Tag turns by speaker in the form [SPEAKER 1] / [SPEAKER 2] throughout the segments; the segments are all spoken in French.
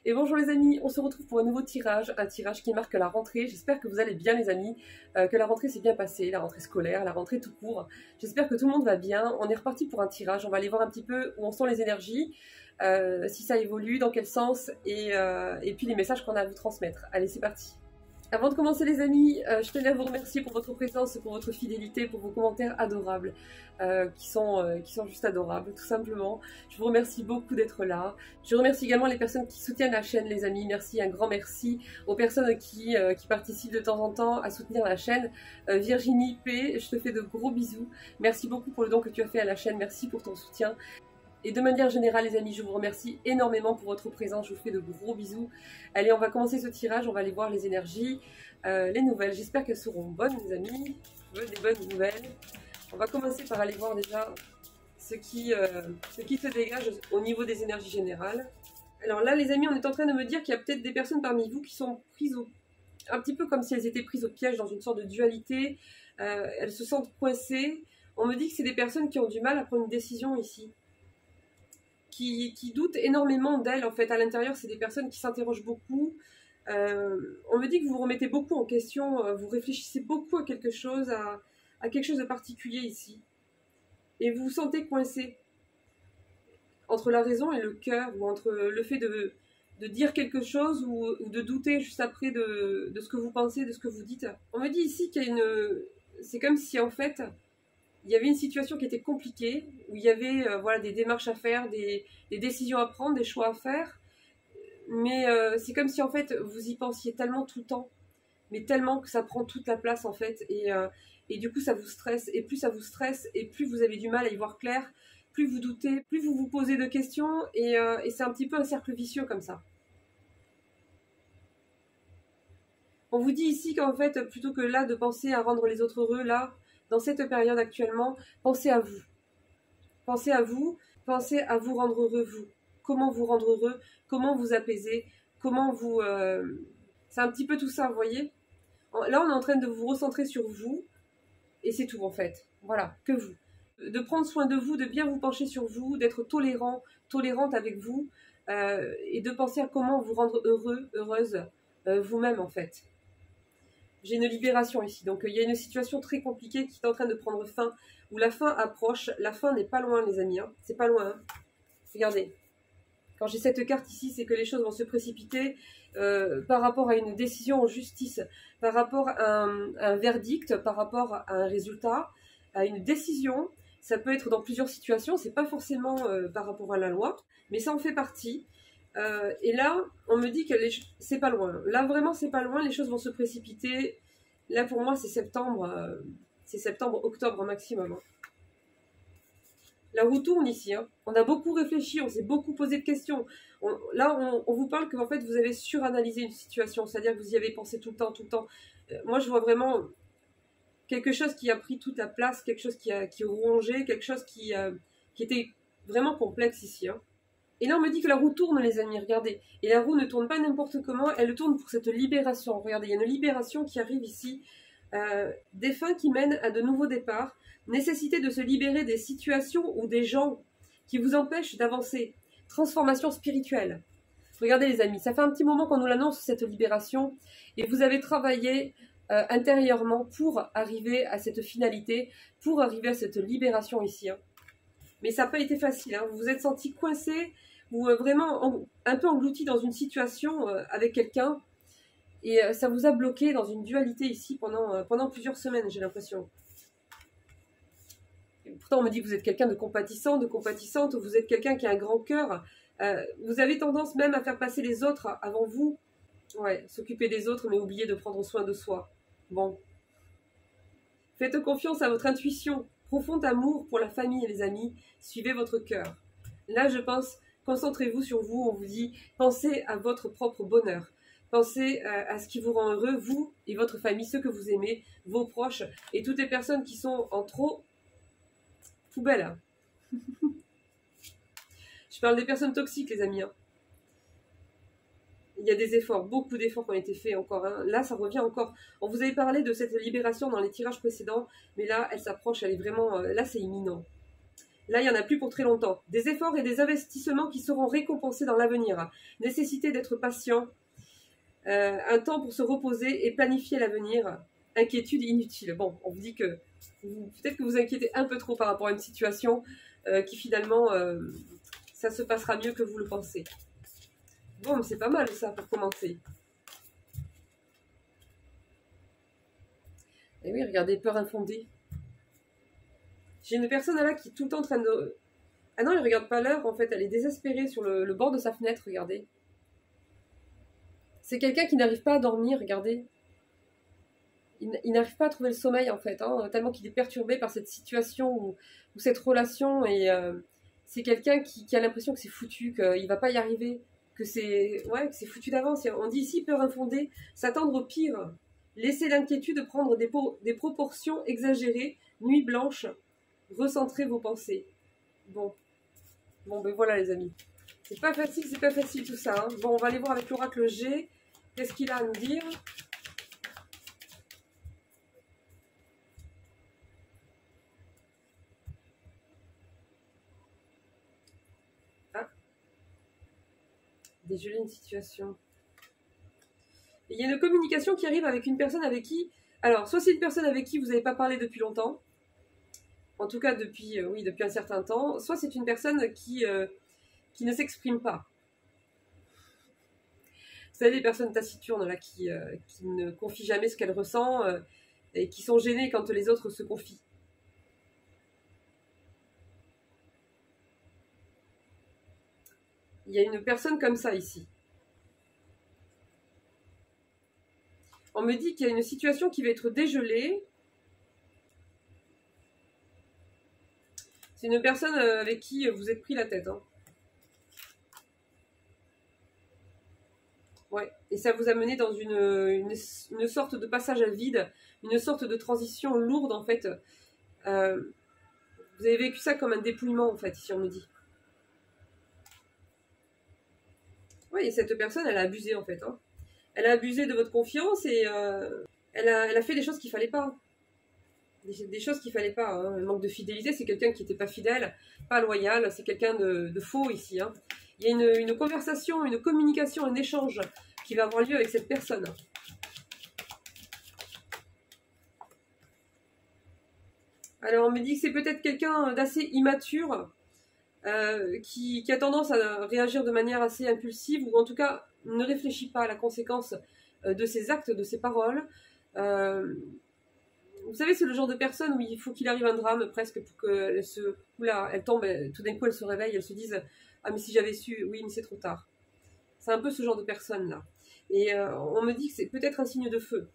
[SPEAKER 1] Et bonjour les amis, on se retrouve pour un nouveau tirage, un tirage qui marque la rentrée. J'espère que vous allez bien les amis, que la rentrée s'est bien passée, la rentrée scolaire, la rentrée tout court. J'espère que tout le monde va bien. On est reparti pour un tirage, on va aller voir un petit peu où en sont les énergies, si ça évolue, dans quel sens, et puis les messages qu'on a à vous transmettre. Allez, c'est parti. Avant de commencer les amis, je tenais à vous remercier pour votre présence, pour votre fidélité, pour vos commentaires adorables, qui sont juste adorables, tout simplement. Je vous remercie beaucoup d'être là. Je remercie également les personnes qui soutiennent la chaîne les amis, merci, un grand merci aux personnes qui participent de temps en temps à soutenir la chaîne. Virginie P, je te fais de gros bisous. Merci beaucoup pour le don que tu as fait à la chaîne, merci pour ton soutien. Et de manière générale les amis, je vous remercie énormément pour votre présence, je vous fais de gros bisous. Allez, on va commencer ce tirage, on va aller voir les énergies, les nouvelles. J'espère qu'elles seront bonnes les amis, des bonnes nouvelles. On va commencer par aller voir déjà ce qui se dégage au niveau des énergies générales. Alors là les amis, on est en train de me dire qu'il y a peut-être des personnes parmi vous qui sont prises un petit peu comme si elles étaient prises au piège dans une sorte de dualité. Elles se sentent coincées. On me dit que c'est des personnes qui ont du mal à prendre une décision ici. Qui doutent énormément d'elles, en fait. À l'intérieur, c'est des personnes qui s'interrogent beaucoup. On me dit que vous vous remettez beaucoup en question, vous réfléchissez beaucoup à quelque chose, à quelque chose de particulier ici. Et vous vous sentez coincé entre la raison et le cœur, ou entre le fait de dire quelque chose ou de douter juste après de ce que vous pensez, de ce que vous dites. On me dit ici qu'il y a une... C'est comme si, en fait... il y avait une situation qui était compliquée, où il y avait voilà, des démarches à faire, des décisions à prendre, des choix à faire. Mais c'est comme si en fait vous y pensiez tellement tout le temps, mais tellement que ça prend toute la place en fait. Et du coup ça vous stresse, et plus ça vous stresse, et plus vous avez du mal à y voir clair, plus vous doutez, plus vous vous posez de questions, et c'est un petit peu un cercle vicieux comme ça. On vous dit ici qu'en fait, plutôt que là de penser à rendre les autres heureux, là, dans cette période actuellement, pensez à vous. Pensez à vous, pensez à vous rendre heureux, vous. Comment vous rendre heureux, comment vous apaiser, comment vous... C'est un petit peu tout ça, vous voyez. Là, on est en train de vous recentrer sur vous, et c'est tout en fait. Voilà, que vous. De prendre soin de vous, de bien vous pencher sur vous, d'être tolérant, tolérante avec vous, et de penser à comment vous rendre heureux, heureuse, vous-même en fait. J'ai une libération ici, donc il y a une situation très compliquée qui est en train de prendre fin, où la fin approche. La fin n'est pas loin les amis, hein. C'est pas loin. Hein. Regardez, quand j'ai cette carte ici, c'est que les choses vont se précipiter par rapport à une décision en justice, par rapport à un verdict, par rapport à un résultat, à une décision. Ça peut être dans plusieurs situations, c'est pas forcément par rapport à la loi, mais ça en fait partie. Et là, on me dit que c'est pas loin. Là, vraiment, c'est pas loin. Les choses vont se précipiter. Là, pour moi, c'est septembre, octobre maximum. Hein. La roue tourne ici. Hein. On a beaucoup réfléchi, on s'est beaucoup posé de questions. Là, on vous parle que en fait, vous avez suranalysé une situation. C'est-à-dire que vous y avez pensé tout le temps, tout le temps. Moi, je vois vraiment quelque chose qui a pris toute la place, quelque chose qui rongé, quelque chose qui était vraiment complexe ici. Hein. Et là, on me dit que la roue tourne, les amis, regardez. Et la roue ne tourne pas n'importe comment, elle tourne pour cette libération. Regardez, il y a une libération qui arrive ici. Des fins qui mènent à de nouveaux départs. Nécessité de se libérer des situations ou des gens qui vous empêchent d'avancer. Transformation spirituelle. Regardez, les amis, ça fait un petit moment qu'on nous l'annonce, cette libération. Et vous avez travaillé intérieurement pour arriver à cette finalité, pour arriver à cette libération ici. Hein. Mais ça n'a pas été facile. Hein. Vous vous êtes senti coincé ou vraiment un peu englouti dans une situation avec quelqu'un et ça vous a bloqué dans une dualité ici pendant plusieurs semaines, j'ai l'impression. Pourtant, on me dit que vous êtes quelqu'un de compatissant, de compatissante, vous êtes quelqu'un qui a un grand cœur. Vous avez tendance même à faire passer les autres avant vous. Ouais, s'occuper des autres, mais oublier de prendre soin de soi. Bon. Faites confiance à votre intuition. Profond amour pour la famille et les amis. Suivez votre cœur. Là, je pense... Concentrez-vous sur vous, on vous dit, pensez à votre propre bonheur. Pensez à ce qui vous rend heureux, vous et votre famille, ceux que vous aimez, vos proches, et toutes les personnes qui sont en trop poubelle. Hein. Je parle des personnes toxiques, les amis. Hein. Il y a des efforts, beaucoup d'efforts qui ont été faits encore. Hein. Là, ça revient encore. On vous avait parlé de cette libération dans les tirages précédents, mais là, elle s'approche, elle est vraiment... là, c'est imminent. Là, il n'y en a plus pour très longtemps. Des efforts et des investissements qui seront récompensés dans l'avenir. Nécessité d'être patient. Un temps pour se reposer et planifier l'avenir. Inquiétude inutile. Bon, on vous dit que peut-être que vous inquiétez un peu trop par rapport à une situation qui finalement, ça se passera mieux que vous le pensez. Bon, mais c'est pas mal ça pour commencer. Et oui, regardez, peur infondée. J'ai une personne là qui est tout le temps en train de... Ah non, elle regarde pas l'heure, en fait, elle est désespérée sur le bord de sa fenêtre, regardez. C'est quelqu'un qui n'arrive pas à dormir, regardez. Il n'arrive pas à trouver le sommeil, en fait, hein, tellement qu'il est perturbé par cette situation ou cette relation. Et c'est quelqu'un qui a l'impression que c'est foutu, qu'il va pas y arriver, que c'est foutu d'avance. On dit ici, peur infondée, s'attendre au pire. Laisser l'inquiétude prendre des proportions exagérées, nuit blanche, recentrer vos pensées. Bon, ben voilà les amis. C'est pas facile tout ça. Hein. Bon, on va aller voir avec l'oracle G. Qu'est-ce qu'il a à nous dire? Ah. Dégeler une situation. Il y a une communication qui arrive avec une personne avec qui... Alors, soit c'est une personne avec qui vous n'avez pas parlé depuis longtemps, en tout cas depuis un certain temps, soit c'est une personne qui ne s'exprime pas. Vous savez, les personnes taciturnes là, qui ne confient jamais ce qu'elles ressentent et qui sont gênées quand les autres se confient. Il y a une personne comme ça ici. On me dit qu'il y a une situation qui va être dégelée. C'est une personne avec qui vous êtes pris la tête. Hein. Ouais, et ça vous a mené dans une sorte de passage à vide, une sorte de transition lourde en fait. Vous avez vécu ça comme un dépouillement en fait, ici on me dit. Oui, et cette personne, elle a abusé en fait. Hein. Elle a abusé de votre confiance et elle a fait des choses qu'il fallait pas. Des choses qu'il fallait pas. Hein. Le manque de fidélité, c'est quelqu'un qui n'était pas fidèle, pas loyal, c'est quelqu'un de faux ici. Hein. Il y a une conversation, une communication, un échange qui va avoir lieu avec cette personne. Alors, on me dit que c'est peut-être quelqu'un d'assez immature, qui a tendance à réagir de manière assez impulsive, ou en tout cas ne réfléchit pas à la conséquence de ses actes, de ses paroles. Vous savez, c'est le genre de personne où il faut qu'il arrive un drame presque pour qu'elle se... Oula, elle tombe, tout d'un coup elle se réveille, elle se dise « Ah mais si j'avais su, oui mais c'est trop tard ». C'est un peu ce genre de personne là. Et on me dit que c'est peut-être un signe de feu.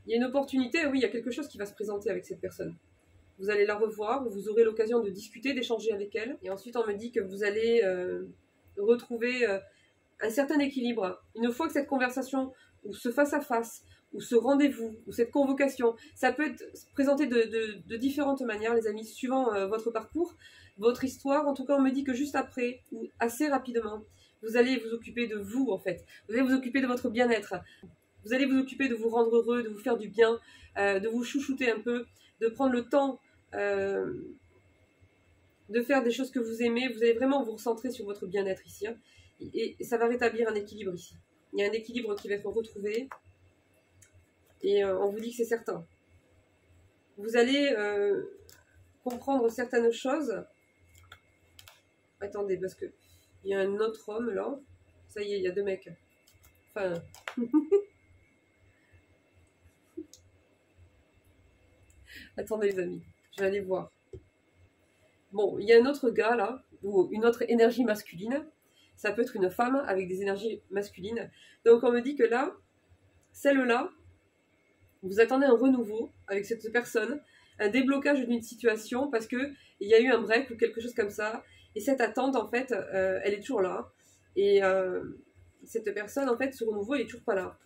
[SPEAKER 1] Il y a une opportunité, oui, il y a quelque chose qui va se présenter avec cette personne. Vous allez la revoir, vous aurez l'occasion de discuter, d'échanger avec elle. Et ensuite, on me dit que vous allez retrouver un certain équilibre. Une fois que cette conversation, ou ce face-à-face, ou ce rendez-vous, ou cette convocation, ça peut être présenté de différentes manières, les amis, suivant votre parcours, votre histoire. En tout cas, on me dit que juste après, ou assez rapidement, vous allez vous occuper de vous, en fait. Vous allez vous occuper de votre bien-être. Vous allez vous occuper de vous rendre heureux, de vous faire du bien, de vous chouchouter un peu, de prendre le temps de faire des choses que vous aimez. Vous allez vraiment vous recentrer sur votre bien-être ici. Hein. Et ça va rétablir un équilibre ici. Il y a un équilibre qui va être retrouvé. Et on vous dit que c'est certain. Vous allez comprendre certaines choses. Attendez, parce que il y a un autre homme là. Ça y est, il y a deux mecs. Enfin... Attendez les amis, je vais aller voir. Bon, il y a un autre gars là, ou une autre énergie masculine. Ça peut être une femme avec des énergies masculines. Donc on me dit que là, celle-là, vous attendez un renouveau avec cette personne, un déblocage d'une situation parce qu'il y a eu un break ou quelque chose comme ça. Et cette attente, en fait, elle est toujours là. Et cette personne, en fait, ce renouveau, elle est toujours pas là.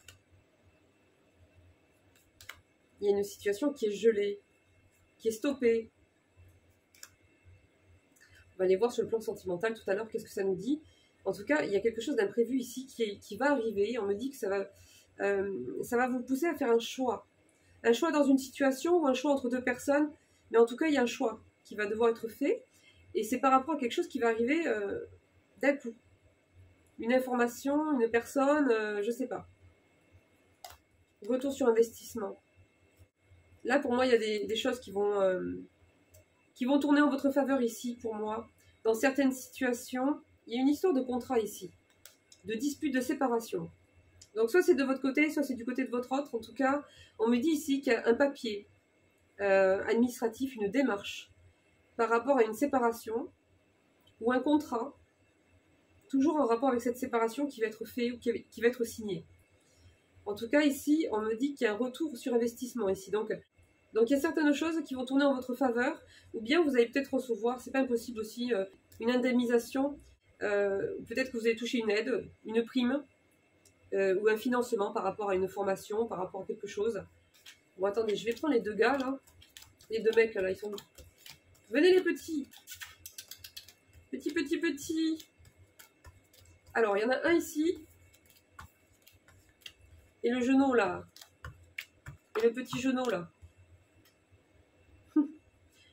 [SPEAKER 1] Il y a une situation qui est gelée, qui est stoppée. On va aller voir sur le plan sentimental tout à l'heure qu'est-ce que ça nous dit. En tout cas, il y a quelque chose d'imprévu ici qui va arriver. On me dit que ça va vous pousser à faire un choix. Un choix dans une situation ou un choix entre deux personnes, mais en tout cas, il y a un choix qui va devoir être fait, et c'est par rapport à quelque chose qui va arriver d'un coup. Une information, une personne, je sais pas. Retour sur investissement. Là, pour moi, il y a des choses qui vont tourner en votre faveur ici, pour moi. Dans certaines situations, il y a une histoire de contrat ici, de dispute, de séparation. Donc soit c'est de votre côté, soit c'est du côté de votre autre. En tout cas, on me dit ici qu'il y a un papier administratif, une démarche par rapport à une séparation ou un contrat, toujours en rapport avec cette séparation qui va être fait ou qui va être signé. En tout cas, ici, on me dit qu'il y a un retour sur investissement ici. Donc il y a certaines choses qui vont tourner en votre faveur, ou bien vous allez peut-être recevoir, c'est pas impossible aussi, une indemnisation, peut-être que vous allez toucher une aide, une prime, ou un financement par rapport à une formation, par rapport à quelque chose. Bon, attendez, je vais prendre les deux gars, là. Les deux mecs, là, ils sont... Venez, les petits. Petits, petits, petits. Alors, il y en a un ici. Et le genou, là. Et le petit genou, là.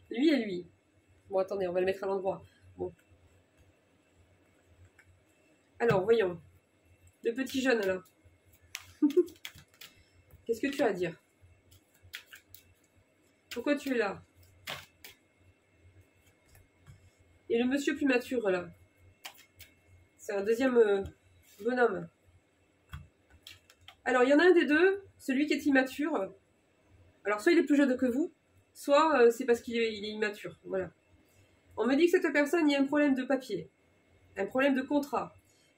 [SPEAKER 1] Lui et lui. Bon, attendez, on va le mettre à l'endroit. Bon. Alors, voyons. Le petit jeune, là. Qu'est-ce que tu as à dire? Pourquoi tu es là? Et le monsieur plus mature, là. C'est un deuxième bonhomme. Alors, il y en a un des deux, celui qui est immature. Alors, soit il est plus jeune que vous, soit c'est parce qu'il est immature. Voilà. On me dit que cette personne, il y a un problème de papier, un problème de contrat,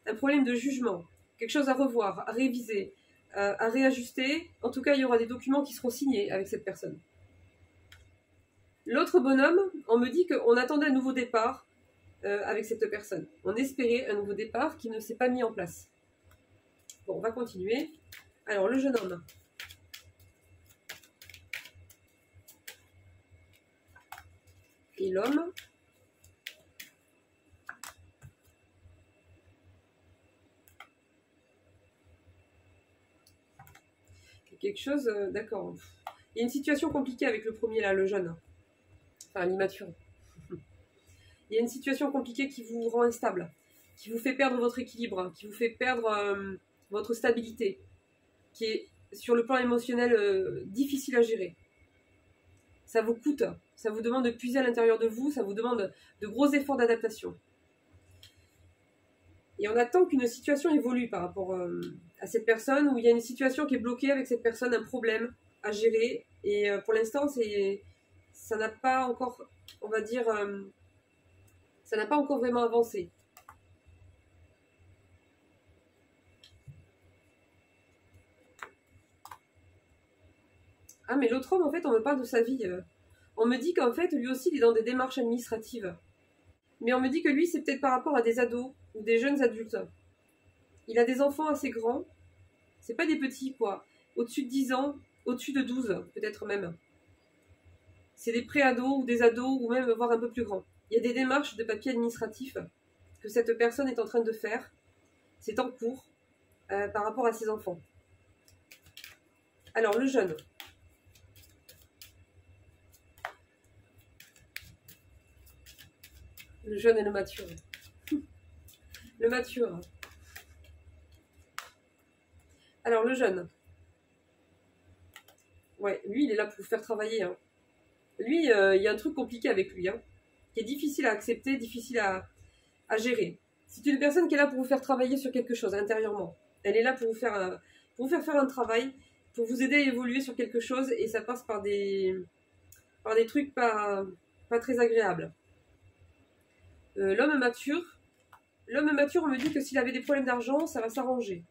[SPEAKER 1] un problème de jugement, quelque chose à revoir, à réviser, à réajuster. En tout cas, il y aura des documents qui seront signés avec cette personne. L'autre bonhomme, on me dit qu'on attendait un nouveau départ avec cette personne. On espérait un nouveau départ qui ne s'est pas mis en place. Bon, on va continuer. Alors, le jeune homme. Et l'homme. Quelque chose, d'accord. Il y a une situation compliquée avec le premier là, le jeune. Enfin, l'immature. Il y a une situation compliquée qui vous rend instable, qui vous fait perdre votre équilibre, qui vous fait perdre votre stabilité, qui est sur le plan émotionnel difficile à gérer. Ça vous coûte, ça vous demande de puiser à l'intérieur de vous, ça vous demande de gros efforts d'adaptation. Et on attend qu'une situation évolue par rapport à cette personne, où il y a une situation qui est bloquée avec cette personne, un problème à gérer. Et pour l'instant, ça n'a pas encore, on va dire, ça n'a pas encore vraiment avancé. Ah, mais l'autre homme, en fait, on me parle de sa vie. On me dit qu'en fait, lui aussi, il est dans des démarches administratives. Mais on me dit que lui, c'est peut-être par rapport à des ados ou des jeunes adultes. Il a des enfants assez grands. C'est pas des petits, quoi. Au-dessus de 10 ans, au-dessus de 12, peut-être même. C'est des pré-ados ou des ados, ou même voire un peu plus grands. Il y a des démarches de papier administratif que cette personne est en train de faire. C'est en cours par rapport à ses enfants. Alors, le jeune. Le jeune et le mature. Le mature. Alors, le jeune. Ouais, lui, il est là pour vous faire travailler. Hein. Lui, il y a un truc compliqué avec lui, hein, qui est difficile à accepter, difficile à gérer. C'est une personne qui est là pour vous faire travailler sur quelque chose intérieurement. Elle est là pour vous faire faire un travail, pour vous aider à évoluer sur quelque chose, et ça passe par des trucs pas très agréables. L'homme mature, on me dit que s'il avait des problèmes d'argent, ça va s'arranger.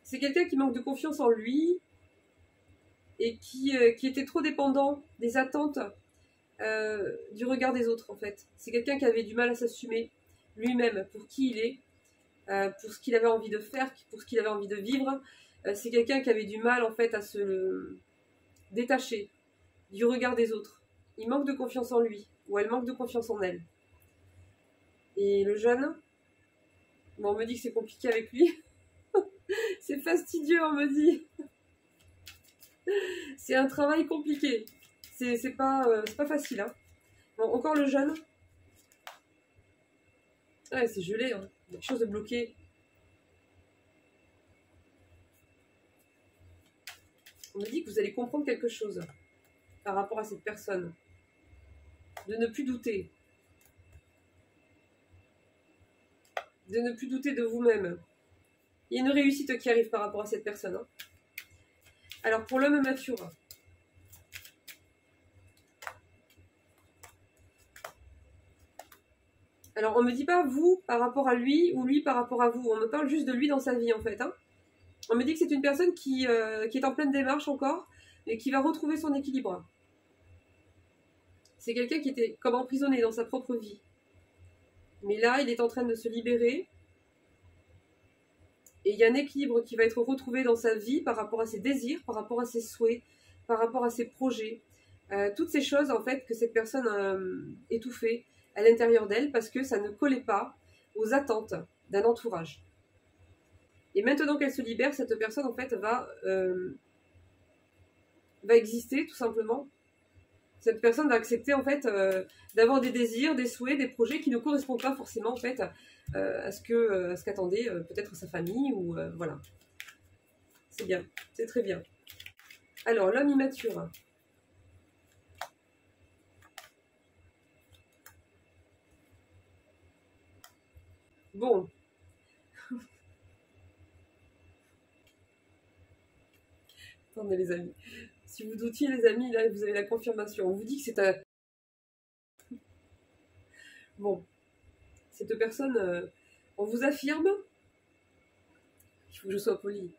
[SPEAKER 1] C'est quelqu'un qui manque de confiance en lui et qui était trop dépendant des attentes du regard des autres, en fait. C'est quelqu'un qui avait du mal à s'assumer lui-même pour qui il est, pour ce qu'il avait envie de faire, pour ce qu'il avait envie de vivre. C'est quelqu'un qui avait du mal, en fait, à se détacher du regard des autres. Il manque de confiance en lui, ou elle manque de confiance en elle. Et le jeune, bon, on me dit que c'est compliqué avec lui. C'est fastidieux, on me dit. C'est un travail compliqué. C'est pas facile. Hein. Bon, encore le jeune. Ouais, c'est gelé. Hein. Il y a quelque chose de bloqué. On me dit que vous allez comprendre quelque chose par rapport à cette personne. De ne plus douter. De ne plus douter de vous-même. Il y a une réussite qui arrive par rapport à cette personne. Hein. Alors, pour l'homme mature. Alors, on ne me dit pas vous par rapport à lui ou lui par rapport à vous. On me parle juste de lui dans sa vie, en fait. Hein. On me dit que c'est une personne qui est en pleine démarche encore et qui va retrouver son équilibre. C'est quelqu'un qui était comme emprisonné dans sa propre vie. Mais là, il est en train de se libérer. Et il y a un équilibre qui va être retrouvé dans sa vie par rapport à ses désirs, par rapport à ses souhaits, par rapport à ses projets. Toutes ces choses, en fait, que cette personne étouffait à l'intérieur d'elle parce que ça ne collait pas aux attentes d'un entourage. Et maintenant qu'elle se libère, cette personne, en fait, va exister, tout simplement. Cette personne va accepter, en fait, d'avoir des désirs, des souhaits, des projets qui ne correspondent pas forcément, en fait, à ce qu'attendait peut-être sa famille, ou voilà. C'est bien, c'est très bien. Alors, l'homme immature. Bon. Attendez, les amis. Si vous doutiez, les amis, là, vous avez la confirmation. On vous dit que c'est un... Bon. Cette personne, on vous affirme... Il faut que je sois polie.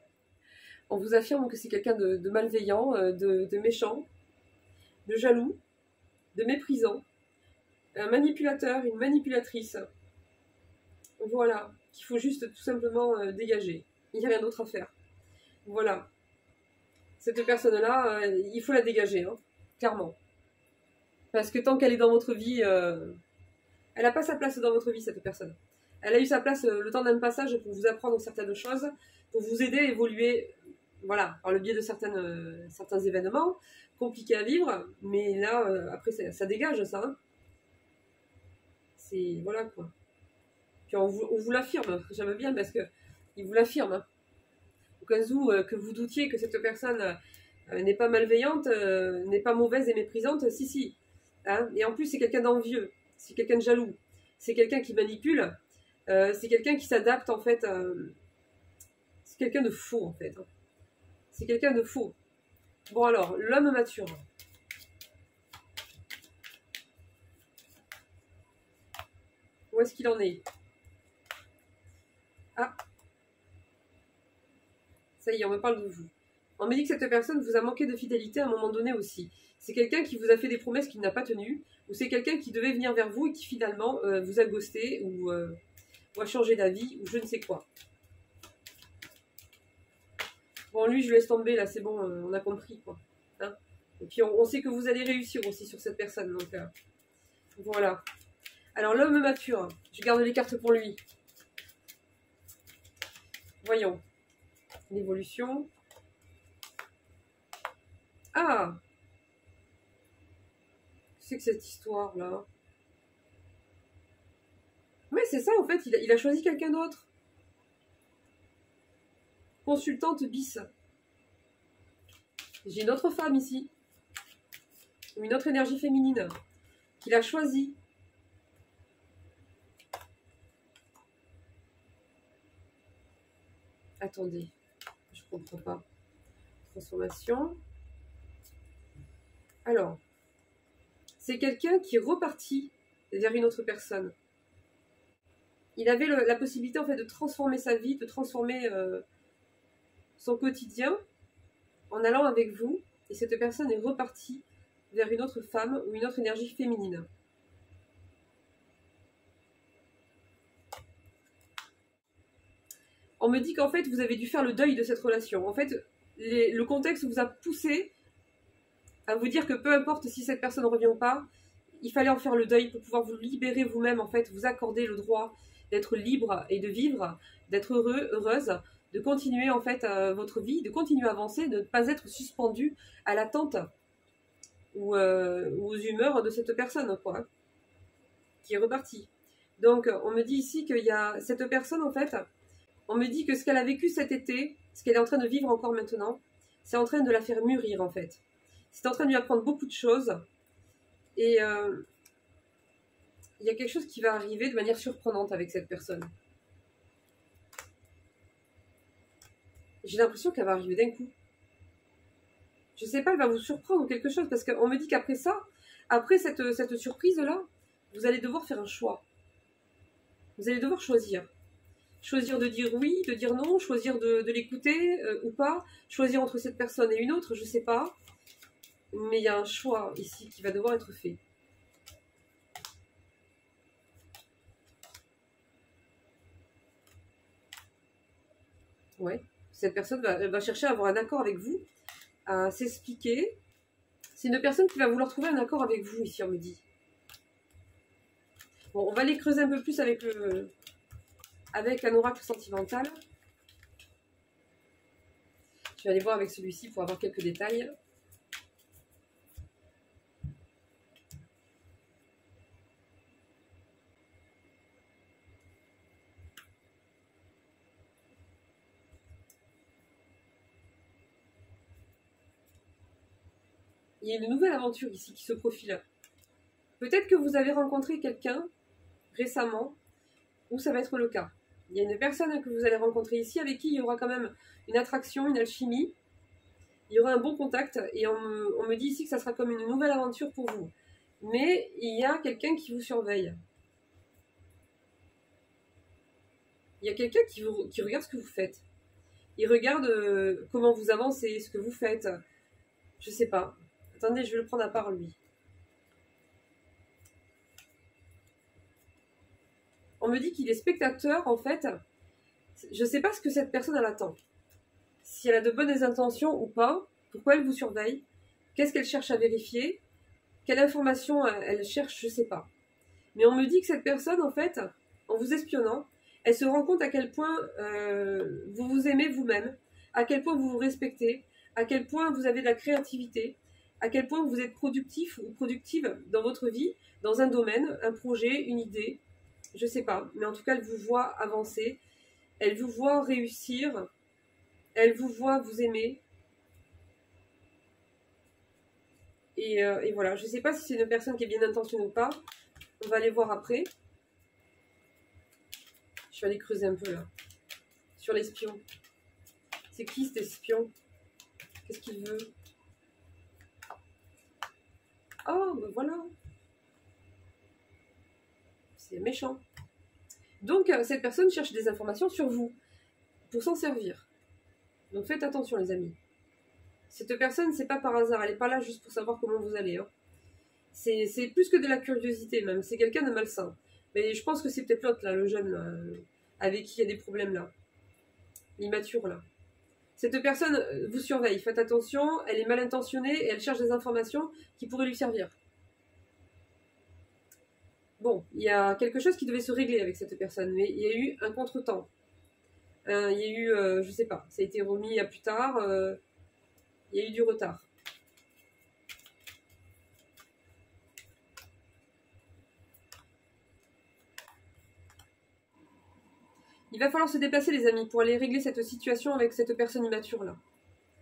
[SPEAKER 1] On vous affirme que c'est quelqu'un de malveillant, de méchant, de jaloux, de méprisant, un manipulateur, une manipulatrice. Voilà. Qu'il faut juste tout simplement dégager. Il n'y a rien d'autre à faire. Voilà. Cette personne-là, il faut la dégager, hein, clairement. Parce que tant qu'elle est dans votre vie, elle n'a pas sa place dans votre vie, cette personne. Elle a eu sa place le temps d'un passage pour vous apprendre certaines choses, pour vous aider à évoluer, voilà, par le biais de certains événements compliqués à vivre. Mais là, après, ça dégage, ça. Hein. C'est, voilà, quoi. Puis on vous l'affirme, j'aime bien, parce qu'il vous l'affirme. Hein. Au cas où que vous doutiez que cette personne n'est pas malveillante, n'est pas mauvaise et méprisante, si. Hein. Et en plus, c'est quelqu'un d'envieux, c'est quelqu'un de jaloux, c'est quelqu'un qui manipule, c'est quelqu'un qui s'adapte, en fait. C'est quelqu'un de faux, en fait. Hein. C'est quelqu'un de faux. Bon alors, l'homme mature. Où est-ce qu'il en est? Ah, ça y est, on me parle de vous. On me dit que cette personne vous a manqué de fidélité à un moment donné aussi. C'est quelqu'un qui vous a fait des promesses qu'il n'a pas tenues, ou c'est quelqu'un qui devait venir vers vous et qui finalement vous a ghosté, ou a changé d'avis, ou je ne sais quoi. Bon, lui, je laisse tomber, là, c'est bon, on a compris, quoi. Hein. Et puis, on sait que vous allez réussir aussi sur cette personne, donc voilà. Alors, l'homme mature, je garde les cartes pour lui. Voyons. L'évolution. Ah! Qu'est-ce que c'est que cette histoire-là? Mais c'est ça, en fait, il a choisi quelqu'un d'autre. Consultante bis. J'ai une autre femme ici. Une autre énergie féminine. Qu'il a choisi. Attendez. Je comprends pas. Transformation. Alors. C'est quelqu'un qui est reparti vers une autre personne. Il avait la possibilité, en fait, de transformer sa vie, de transformer son quotidien en allant avec vous. Et cette personne est repartie vers une autre femme ou une autre énergie féminine. On me dit qu'en fait, vous avez dû faire le deuil de cette relation. En fait, le contexte vous a poussé à vous dire que peu importe si cette personne ne revient pas, il fallait en faire le deuil pour pouvoir vous libérer vous-même, en fait, vous accorder le droit d'être libre et de vivre, d'être heureux, heureuse, de continuer en fait votre vie, de continuer à avancer, de ne pas être suspendu à l'attente ou aux humeurs de cette personne, quoi, qui est repartie. Donc, on me dit ici qu'il y a cette personne, en fait, on me dit que ce qu'elle a vécu cet été, ce qu'elle est en train de vivre encore maintenant, c'est en train de la faire mûrir, en fait. C'est en train de lui apprendre beaucoup de choses. Et il y a quelque chose qui va arriver de manière surprenante avec cette personne. J'ai l'impression qu'elle va arriver d'un coup. Je sais pas, elle va vous surprendre ou quelque chose, parce qu'on me dit qu'après ça, après cette surprise-là, vous allez devoir faire un choix. Vous allez devoir choisir. Choisir de dire oui, de dire non, choisir de l'écouter ou pas, choisir entre cette personne et une autre, je sais pas. Mais il y a un choix ici qui va devoir être fait. Ouais, cette personne va chercher à avoir un accord avec vous, à s'expliquer. C'est une personne qui va vouloir trouver un accord avec vous, ici, on me dit. Bon, on va aller creuser un peu plus avec un oracle sentimental. Je vais aller voir avec celui-ci pour avoir quelques détails. Il y a une nouvelle aventure ici qui se profile. Peut-être que vous avez rencontré quelqu'un récemment où ça va être le cas. Il y a une personne que vous allez rencontrer ici avec qui il y aura quand même une attraction, une alchimie. Il y aura un bon contact et on me dit ici que ça sera comme une nouvelle aventure pour vous. Mais il y a quelqu'un qui vous surveille. Il y a quelqu'un qui regarde ce que vous faites. Il regarde comment vous avancez, ce que vous faites. Je sais pas. Attendez, je vais le prendre à part lui. On me dit qu'il est spectateur, en fait. Je sais pas ce que cette personne elle attend. Si elle a de bonnes intentions ou pas. Pourquoi elle vous surveille? Qu'est-ce qu'elle cherche à vérifier? Quelle information elle cherche? Je sais pas. Mais on me dit que cette personne, en fait, en vous espionnant, elle se rend compte à quel point vous vous aimez vous-même, à quel point vous vous respectez, à quel point vous avez de la créativité, à quel point vous êtes productif ou productive dans votre vie, dans un domaine, un projet, une idée, je sais pas. Mais en tout cas, elle vous voit avancer, elle vous voit réussir, elle vous voit vous aimer. Et voilà, je sais pas si c'est une personne qui est bien intentionnée ou pas. On va aller voir après. Je vais aller creuser un peu là. Sur l'espion. C'est qui cet espion? Qu'est-ce qu'il veut? Oh, ben voilà. C'est méchant. Donc, cette personne cherche des informations sur vous. Pour s'en servir. Donc faites attention les amis. Cette personne, c'est pas par hasard. Elle n'est pas là juste pour savoir comment vous allez. Hein. C'est plus que de la curiosité même. C'est quelqu'un de malsain. Mais je pense que c'est peut-être l'autre là, le jeune là, avec qui il y a des problèmes là. L'immature là. Cette personne vous surveille, faites attention, elle est mal intentionnée et elle cherche des informations qui pourraient lui servir. Bon, il y a quelque chose qui devait se régler avec cette personne, mais il y a eu un contretemps. Il y a eu, je sais pas, ça a été remis à plus tard, il y a eu du retard. Il va falloir se déplacer les amis pour aller régler cette situation avec cette personne immature là.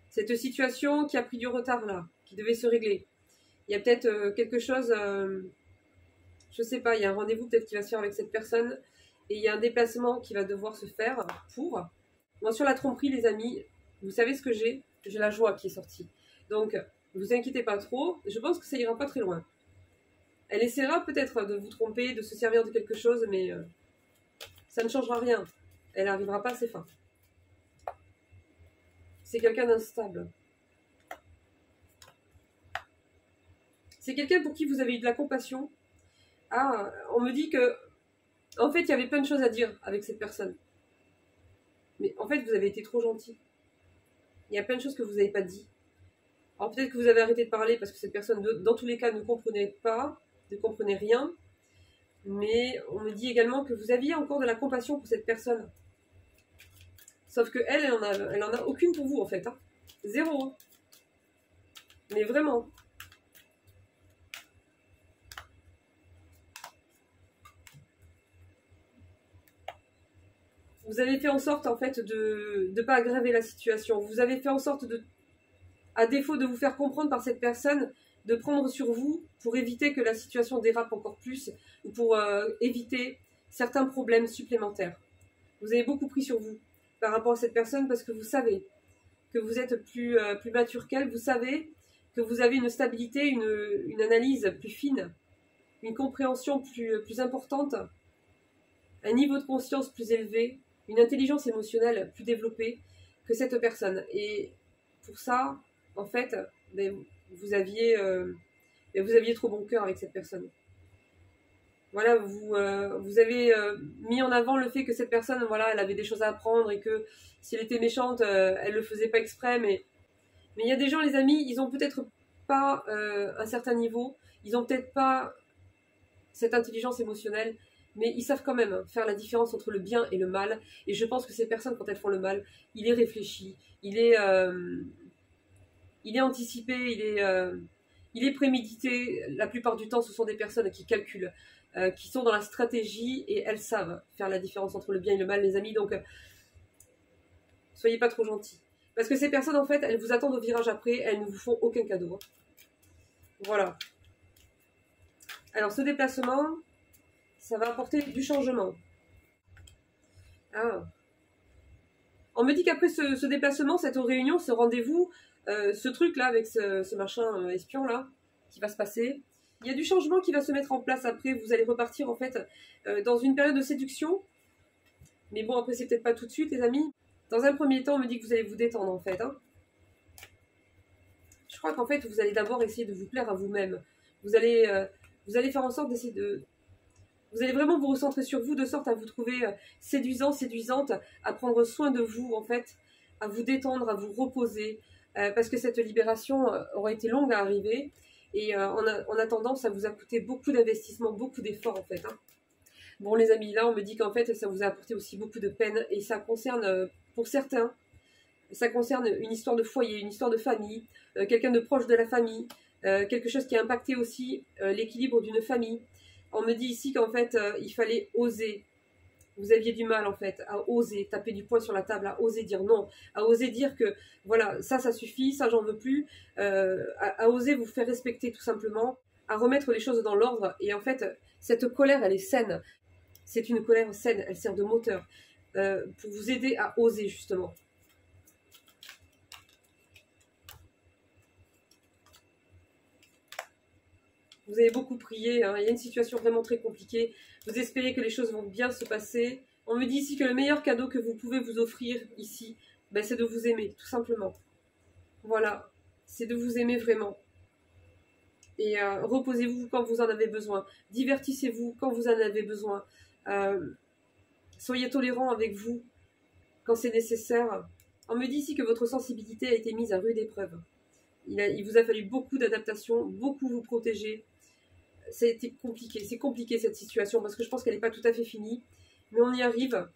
[SPEAKER 1] Cette situation qui a pris du retard là, qui devait se régler. Il y a peut-être quelque chose, je sais pas, il y a un rendez-vous peut-être qui va se faire avec cette personne et il y a un déplacement qui va devoir se faire pour. Moi sur la tromperie les amis, vous savez ce que j'ai? J'ai la joie qui est sortie. Donc, ne vous inquiétez pas trop, je pense que ça ira pas très loin. Elle essaiera peut-être de vous tromper, de se servir de quelque chose, mais ça ne changera rien. Elle n'arrivera pas à ses fins. C'est quelqu'un d'instable. C'est quelqu'un pour qui vous avez eu de la compassion. Ah, on me dit que, en fait, il y avait plein de choses à dire avec cette personne. Mais en fait, vous avez été trop gentil. Il y a plein de choses que vous n'avez pas dit. Alors peut-être que vous avez arrêté de parler parce que cette personne, dans tous les cas, ne comprenait pas. ne comprenez rien. Mais on me dit également que vous aviez encore de la compassion pour cette personne. Sauf que elle en a aucune pour vous en fait. Hein. Zéro. Hein. Mais vraiment. Vous avez fait en sorte en fait de ne pas aggraver la situation. Vous avez fait en sorte de, à défaut de vous faire comprendre par cette personne, de prendre sur vous pour éviter que la situation dérape encore plus ou pour éviter certains problèmes supplémentaires. Vous avez beaucoup pris sur vous par rapport à cette personne parce que vous savez que vous êtes plus mature qu'elle, vous savez que vous avez une stabilité, une analyse plus fine, une compréhension plus importante, un niveau de conscience plus élevé, une intelligence émotionnelle plus développée que cette personne. Et pour ça, en fait, vous aviez trop bon cœur avec cette personne. Voilà, vous avez mis en avant le fait que cette personne, voilà, elle avait des choses à apprendre et que si elle était méchante, elle le faisait pas exprès. Mais il y a des gens, les amis, ils ont peut-être pas un certain niveau, ils ont peut-être pas cette intelligence émotionnelle, mais ils savent quand même faire la différence entre le bien et le mal. Et je pense que ces personnes, quand elles font le mal, il est réfléchi, il est anticipé, il est prémédité. La plupart du temps, ce sont des personnes qui calculent, qui sont dans la stratégie et elles savent faire la différence entre le bien et le mal, les amis. Donc, soyez pas trop gentils. Parce que ces personnes, en fait, elles vous attendent au virage après, elles ne vous font aucun cadeau. Hein. Voilà. Alors, ce déplacement, ça va apporter du changement. Ah. On me dit qu'après ce déplacement, cette réunion, ce rendez-vous, ce truc-là, avec ce machin espion-là, qui va se passer, il y a du changement qui va se mettre en place après. Vous allez repartir, en fait, dans une période de séduction. Mais bon, après, c'est peut-être pas tout de suite, les amis. Dans un premier temps, on me dit que vous allez vous détendre, en fait. Hein. Je crois qu'en fait, vous allez d'abord essayer de vous plaire à vous-même. Vous allez faire en sorte d'essayer de... Vous allez vraiment vous recentrer sur vous, de sorte à vous trouver séduisant, séduisante, à prendre soin de vous, en fait, à vous détendre, à vous reposer, parce que cette libération aura été longue à arriver, et en attendant, ça vous a coûté beaucoup d'investissement, beaucoup d'efforts, en fait. Hein. Bon, les amis, là, on me dit qu'en fait, ça vous a apporté aussi beaucoup de peine, et ça concerne, pour certains, ça concerne une histoire de foyer, une histoire de famille, quelqu'un de proche de la famille, quelque chose qui a impacté aussi l'équilibre d'une famille. On me dit ici qu'en fait, il fallait oser. Vous aviez du mal, en fait, à oser taper du poing sur la table, à oser dire non, à oser dire que, voilà, ça suffit, ça, j'en veux plus, à oser vous faire respecter, tout simplement, à remettre les choses dans l'ordre. Et en fait, cette colère, elle est saine. C'est une colère saine, elle sert de moteur pour vous aider à oser, justement. Vous avez beaucoup prié, hein. Il y a une situation vraiment très compliquée. Vous espérez que les choses vont bien se passer. On me dit ici que le meilleur cadeau que vous pouvez vous offrir ici, ben, c'est de vous aimer, tout simplement. Voilà, c'est de vous aimer vraiment. Et reposez-vous quand vous en avez besoin. Divertissez-vous quand vous en avez besoin. Soyez tolérant avec vous quand c'est nécessaire. On me dit ici que votre sensibilité a été mise à rude épreuve. Il vous a fallu beaucoup d'adaptation, beaucoup vous protéger. Ça a été compliqué, c'est compliqué cette situation parce que je pense qu'elle n'est pas tout à fait finie, mais on y arrive.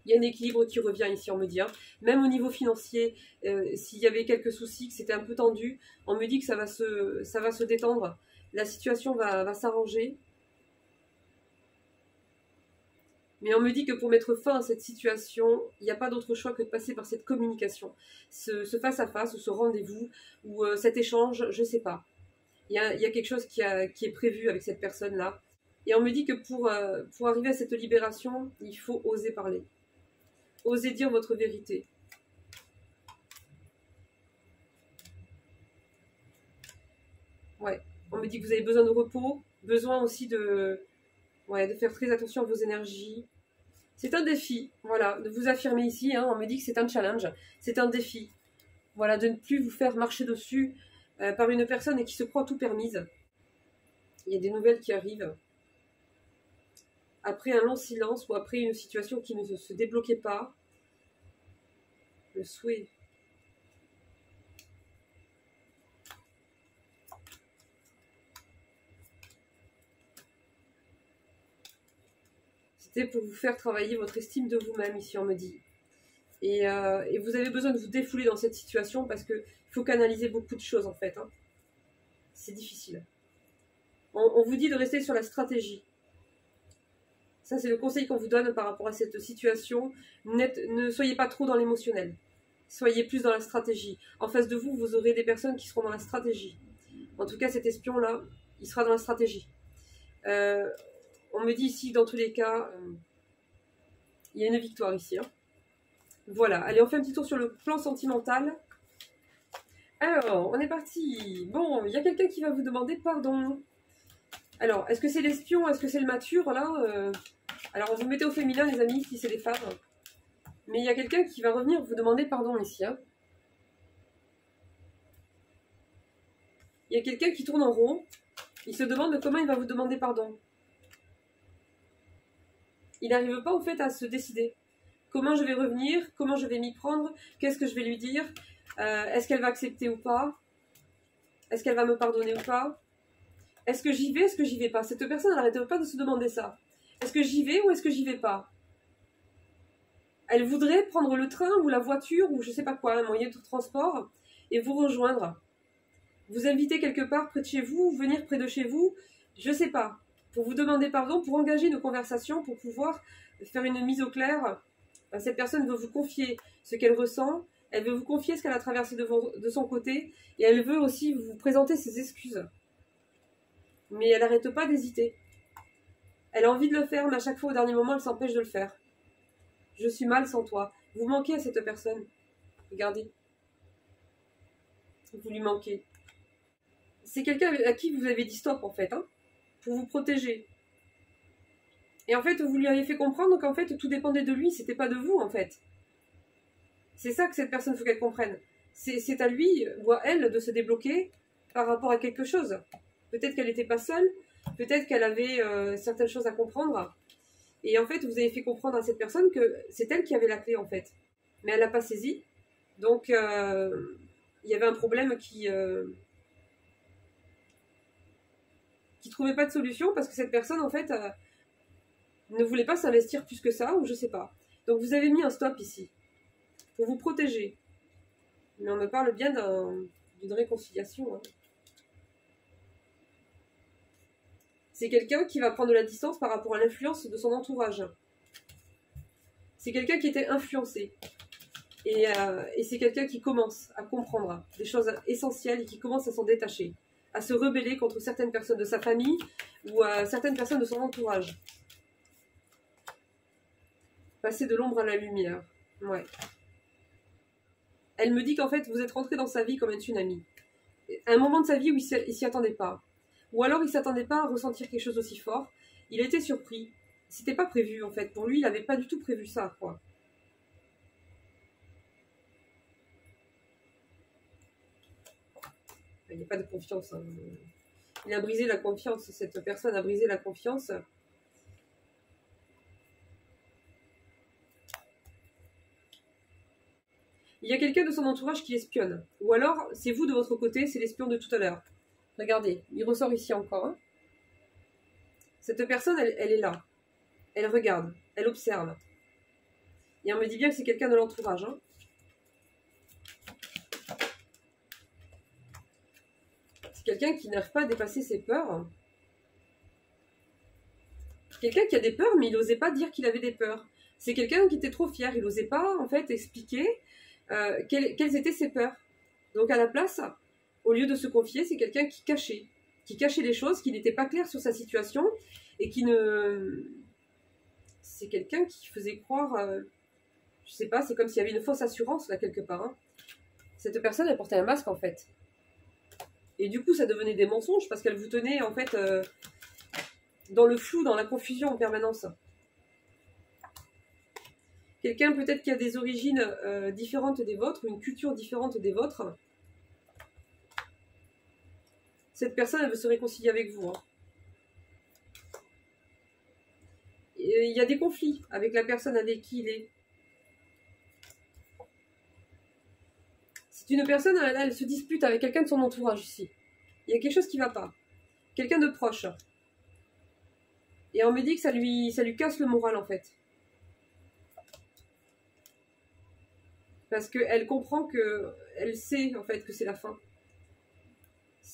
[SPEAKER 1] Il y a un équilibre qui revient ici, on me dit. Hein. Même au niveau financier, s'il y avait quelques soucis, que c'était un peu tendu, on me dit que ça va se détendre. La situation va s'arranger. Mais on me dit que pour mettre fin à cette situation, il n'y a pas d'autre choix que de passer par cette communication. Ce face-à-face, ou ce rendez-vous, ou cet échange, je ne sais pas. Il y a quelque chose qui est prévu avec cette personne-là. Et on me dit que pour arriver à cette libération, il faut oser parler. Oser dire votre vérité. Ouais. On me dit que vous avez besoin de repos, besoin aussi de faire très attention à vos énergies. C'est un défi, voilà, de vous affirmer ici, hein, on me dit que c'est un challenge, c'est un défi. Voilà, de ne plus vous faire marcher dessus par une personne qui se croit tout permise. Il y a des nouvelles qui arrivent. Après un long silence ou après une situation qui ne se débloquait pas, le souhait. C'était pour vous faire travailler votre estime de vous-même, ici on me dit. Et vous avez besoin de vous défouler dans cette situation parce qu'il faut canaliser beaucoup de choses en fait. Hein. C'est difficile. On vous dit de rester sur la stratégie. Ça, c'est le conseil qu'on vous donne par rapport à cette situation. Ne soyez pas trop dans l'émotionnel. Soyez plus dans la stratégie. En face de vous, vous aurez des personnes qui seront dans la stratégie. En tout cas, cet espion-là, il sera dans la stratégie. On me dit ici, dans tous les cas, il y a une victoire ici. Hein. Voilà. Allez, on fait un petit tour sur le plan sentimental. Alors, on est parti. Bon, il y a quelqu'un qui va vous demander pardon. Alors, est-ce que c'est l'espion? Est-ce que c'est le mature, là Alors, vous mettez au féminin, les amis, si c'est des femmes. Mais il y a quelqu'un qui va revenir vous demander pardon ici. Hein. Il y a quelqu'un qui tourne en rond. Il se demande comment il va vous demander pardon. Il n'arrive pas, au fait, à se décider. Comment je vais revenir? Comment je vais m'y prendre? Qu'est-ce que je vais lui dire? Est-ce qu'elle va accepter ou pas? Est-ce qu'elle va me pardonner ou pas? Est-ce que j'y vais? Est-ce que j'y vais pas? Cette personne, elle n'arrête pas de se demander ça. Est-ce que j'y vais ou est-ce que j'y vais pas? Elle voudrait prendre le train ou la voiture ou je sais pas quoi, un moyen de transport et vous rejoindre. Vous inviter quelque part près de chez vous, venir près de chez vous, je sais pas. Pour vous demander pardon, pour engager une conversation, pour pouvoir faire une mise au clair. Cette personne veut vous confier ce qu'elle ressent, elle veut vous confier ce qu'elle a traversé de son côté et elle veut aussi vous présenter ses excuses. Mais elle n'arrête pas d'hésiter. Elle a envie de le faire, mais à chaque fois, au dernier moment, elle s'empêche de le faire. Je suis mal sans toi. Vous manquez à cette personne. Regardez. Vous lui manquez. C'est quelqu'un à qui vous avez dit stop, en fait, hein, pour vous protéger. Et en fait, vous lui avez fait comprendre qu'en fait, tout dépendait de lui, c'était pas de vous, en fait. C'est ça que cette personne, faut qu'elle comprenne. C'est à lui ou à elle de se débloquer par rapport à quelque chose. Peut-être qu'elle n'était pas seule, peut-être qu'elle avait certaines choses à comprendre. Et en fait, vous avez fait comprendre à cette personne que c'est elle qui avait la clé, en fait. Mais elle l'a pas saisie. Donc, il y avait un problème qui trouvait pas de solution parce que cette personne, en fait, ne voulait pas s'investir plus que ça, ou je sais pas. Donc, vous avez mis un stop ici pour vous protéger. Mais on me parle bien d'une réconciliation. Hein. C'est quelqu'un qui va prendre de la distance par rapport à l'influence de son entourage. C'est quelqu'un qui était influencé. Et c'est quelqu'un qui commence à comprendre des choses essentielles et qui commence à s'en détacher, à se rebeller contre certaines personnes de sa famille ou à certaines personnes de son entourage. Passer de l'ombre à la lumière. Ouais. Elle me dit qu'en fait, vous êtes rentré dans sa vie comme un tsunami. À un moment de sa vie où il s'y attendait pas. Ou alors il ne s'attendait pas à ressentir quelque chose aussi fort. Il a été surpris. C'était pas prévu en fait. Pour lui, il n'avait pas du tout prévu ça, quoi. Il n'y a pas de confiance. Hein. Il a brisé la confiance. Cette personne a brisé la confiance. Il y a quelqu'un de son entourage qui espionne. Ou alors, c'est vous de votre côté, c'est l'espion de tout à l'heure. Regardez, il ressort ici encore. Hein. Cette personne, elle est là. Elle regarde, elle observe. Et on me dit bien que c'est quelqu'un de l'entourage. Hein. C'est quelqu'un qui n'arrive pas à dépasser ses peurs. Quelqu'un qui a des peurs, mais il n'osait pas dire qu'il avait des peurs. C'est quelqu'un qui était trop fier. Il n'osait pas, en fait, expliquer quelles étaient ses peurs. Donc, à la place, au lieu de se confier, c'est quelqu'un qui cachait les choses, qui n'était pas clair sur sa situation et qui ne... C'est quelqu'un qui faisait croire... je sais pas, c'est comme s'il y avait une fausse assurance, là, quelque part. Hein. Cette personne, elle portait un masque, en fait. Et du coup, ça devenait des mensonges parce qu'elle vous tenait, en fait, dans le flou, dans la confusion en permanence. Quelqu'un, peut-être, qui a des origines différentes des vôtres, une culture différente des vôtres. Cette personne, elle veut se réconcilier avec vous. Hein. Il y a des conflits avec la personne avec qui il est. C'est une personne, elle se dispute avec quelqu'un de son entourage ici. Il y a quelque chose qui ne va pas. Quelqu'un de proche. Et on me dit que ça lui casse le moral en fait. Parce qu'elle comprend que, elle sait en fait que c'est la fin.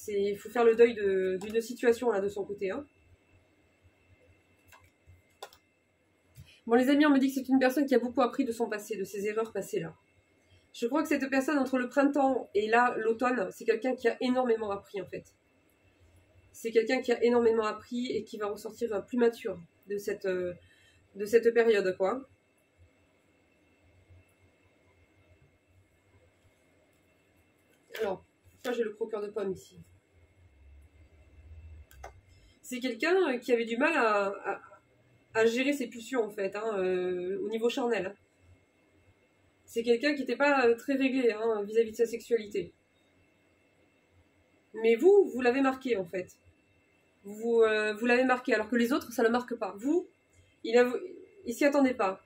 [SPEAKER 1] Il faut faire le deuil d'une situation là de son côté. Hein. Bon les amis, on me dit que c'est une personne qui a beaucoup appris de son passé, de ses erreurs passées là. Je crois que cette personne entre le printemps et là l'automne, c'est quelqu'un qui a énormément appris en fait. C'est quelqu'un qui a énormément appris et qui va ressortir plus mature de cette période quoi. Alors, moi j'ai le croqueur de pommes ici. C'est quelqu'un qui avait du mal à gérer ses pulsions en fait, hein, au niveau charnel. Hein. C'est quelqu'un qui n'était pas très réglé hein, vis-à-vis de sa sexualité. Mais vous l'avez marqué en fait. Vous l'avez marqué, alors que les autres, ça ne le marque pas. Vous, il s'y attendait pas.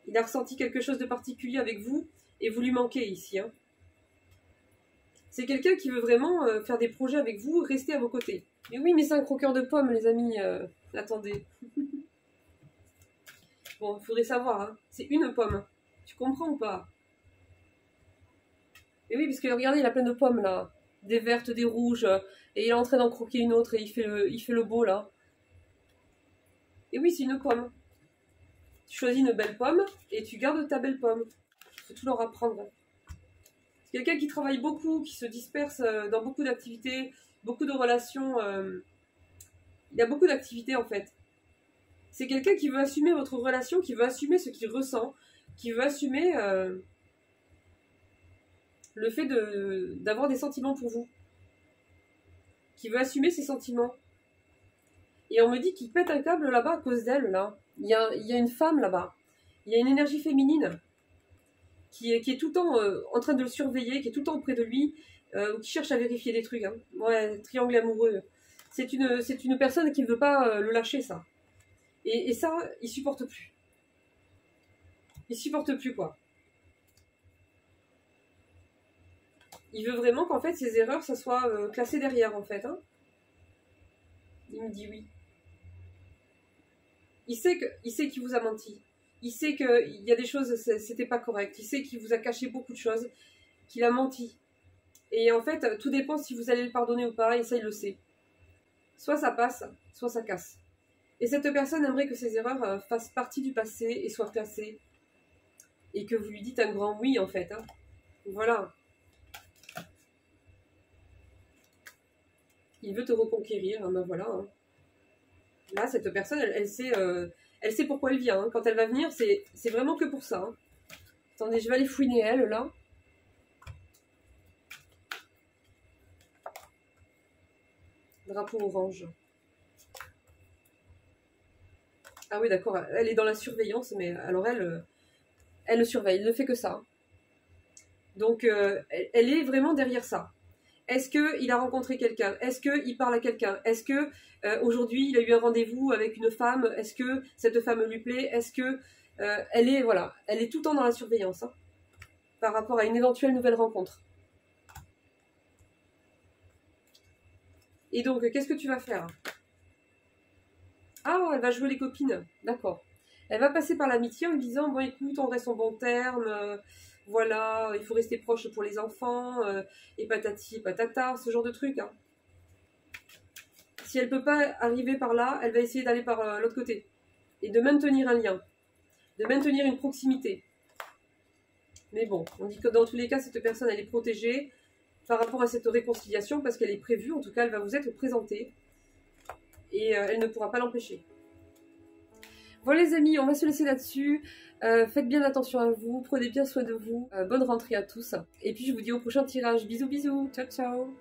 [SPEAKER 1] Il a ressenti quelque chose de particulier avec vous, et vous lui manquez ici. Hein. C'est quelqu'un qui veut vraiment faire des projets avec vous, rester à vos côtés. Mais oui, mais c'est un croqueur de pommes, les amis. Attendez. Bon, il faudrait savoir. Hein. C'est une pomme. Tu comprends ou pas? Et oui, parce que regardez, il a plein de pommes, là. Des vertes, des rouges. Et il est en train d'en croquer une autre, et il fait le beau, là. Et oui, c'est une pomme. Tu choisis une belle pomme, et tu gardes ta belle pomme. Il faut tout leur apprendre. C'est quelqu'un qui travaille beaucoup, qui se disperse dans beaucoup d'activités, beaucoup de relations. Il a beaucoup d'activités, en fait. C'est quelqu'un qui veut assumer votre relation, qui veut assumer ce qu'il ressent, qui veut assumer le fait d'avoir des sentiments pour vous. Qui veut assumer ses sentiments. Et on me dit qu'il pète un câble là-bas à cause d'elle, là. Il y a une femme là-bas. Il y a une énergie féminine qui est tout le temps en train de le surveiller, qui est tout le temps auprès de lui, ou qui cherche à vérifier des trucs. Hein. Ouais, triangle amoureux. C'est une personne qui ne veut pas le lâcher, ça. Et ça, il supporte plus. Il supporte plus, quoi. Il veut vraiment qu'en fait, ses erreurs, ça soit classé derrière, en fait. Hein. Il me dit oui. Il sait qu'il vous a menti. Il sait qu'il y a des choses, c'était pas correct. Il sait qu'il vous a caché beaucoup de choses, qu'il a menti. Et en fait, tout dépend si vous allez le pardonner ou pas, et ça, il le sait. Soit ça passe, soit ça casse. Et cette personne aimerait que ses erreurs fassent partie du passé et soient classées. Et que vous lui dites un grand oui, en fait. Hein. Voilà. Il veut te reconquérir, hein, ben voilà. Hein. Là, cette personne, elle sait pourquoi elle vient. Hein. Quand elle va venir, c'est vraiment que pour ça. Hein. Attendez, je vais aller fouiner elle, là. Drapeau orange. Ah oui, d'accord, elle est dans la surveillance, mais alors elle le surveille, elle ne fait que ça. Donc, elle est vraiment derrière ça. Est-ce qu'il a rencontré quelqu'un? Est-ce qu'il parle à quelqu'un? Est-ce que aujourd'hui il a eu un rendez-vous avec une femme? Est-ce que cette femme lui plaît? Est-ce que elle est tout le temps dans la surveillance hein, par rapport à une éventuelle nouvelle rencontre. Et donc, qu'est-ce que tu vas faire? Ah, elle va jouer les copines, d'accord. Elle va passer par l'amitié en lui disant, bon écoute, on reste en bon terme, voilà, il faut rester proche pour les enfants, et patati et patata, ce genre de truc. Hein. Si elle ne peut pas arriver par là, elle va essayer d'aller par l'autre côté. Et de maintenir un lien, de maintenir une proximité. Mais bon, on dit que dans tous les cas, cette personne, elle est protégée par rapport à cette réconciliation, parce qu'elle est prévue, en tout cas, elle va vous être présentée. Et elle ne pourra pas l'empêcher. Voilà les amis, on va se laisser là-dessus. Faites bien attention à vous, prenez bien soin de vous. Bonne rentrée à tous. Et puis je vous dis au prochain tirage. Bisous bisous, ciao ciao.